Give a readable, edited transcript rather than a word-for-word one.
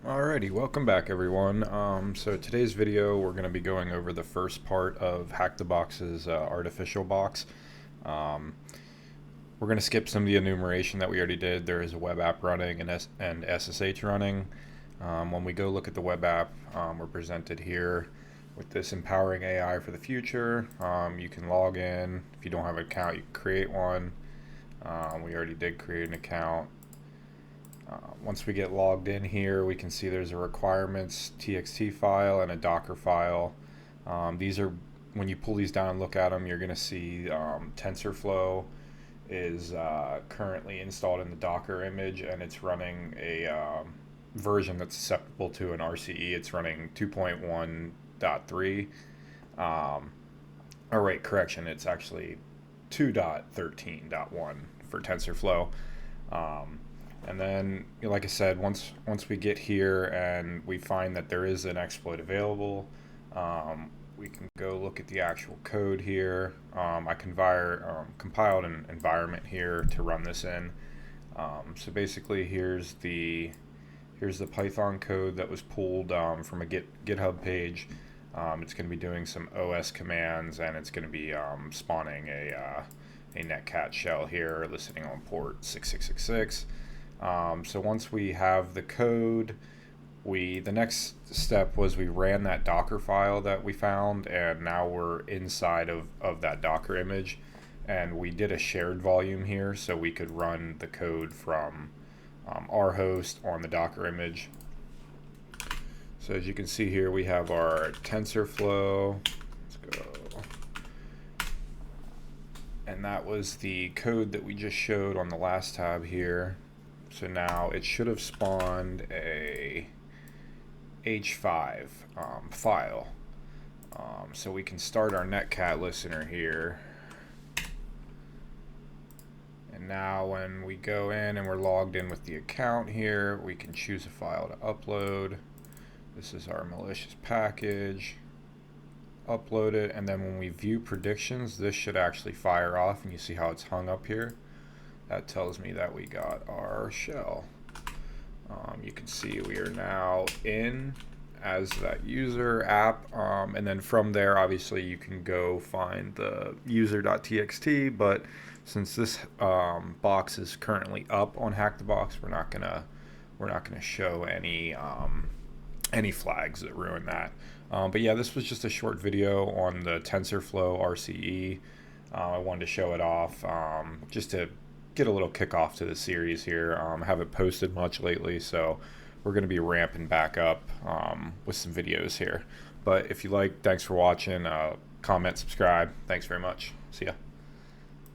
Alrighty, welcome back everyone. So today's video we're going to be going over the first part of Hack the Box's artificial box. Um, we're going to skip some of the enumeration that we already did. There is a web app running and SSH running. When we go look at the web app, we're presented here with this empowering AI for the future. You can log in. If you don't have an account, you can create one. We already did create an account. Once we get logged in here, we can see there's a requirements txt file and a Docker file. These are, when you pull these down and look at them, you're going to see Tensorflow is currently installed in the Docker image, and it's running a version that's susceptible to an RCE. It's running 2.1.3. Or wait, correction, it's actually 2.13.1 for Tensorflow. And then, like I said, once we get here and we find that there is an exploit available, we can go look at the actual code here. I compiled an environment here to run this in. So basically, here's the Python code that was pulled from a GitHub page. It's going to be doing some OS commands, and it's going to be spawning a netcat shell here, listening on port 6666. So once we have the code, the next step was we ran that Docker file that we found, and now we're inside of that Docker image, and we did a shared volume here so we could run the code from our host on the Docker image. So as you can see here, we have our TensorFlow. Let's go. And that was the code that we just showed on the last tab here. So now it should have spawned a H5 file. So we can start our netcat listener here. And now when we go in and we're logged in with the account here, we can choose a file to upload. This is our malicious package. Upload it, and then when we view predictions, this should actually fire off, and you see how it's hung up here. That tells me that we got our shell. You can see we are now in as that user app, and then from there, obviously, you can go find the user.txt. But since this box is currently up on Hack the Box, we're not gonna show any flags that ruin that. But yeah, this was just a short video on the TensorFlow RCE. I wanted to show it off just to get a little kickoff to the series here. I haven't posted much lately, so we're going to be ramping back up with some videos here. But if you like, thanks for watching. Comment, subscribe. Thanks very much. See ya.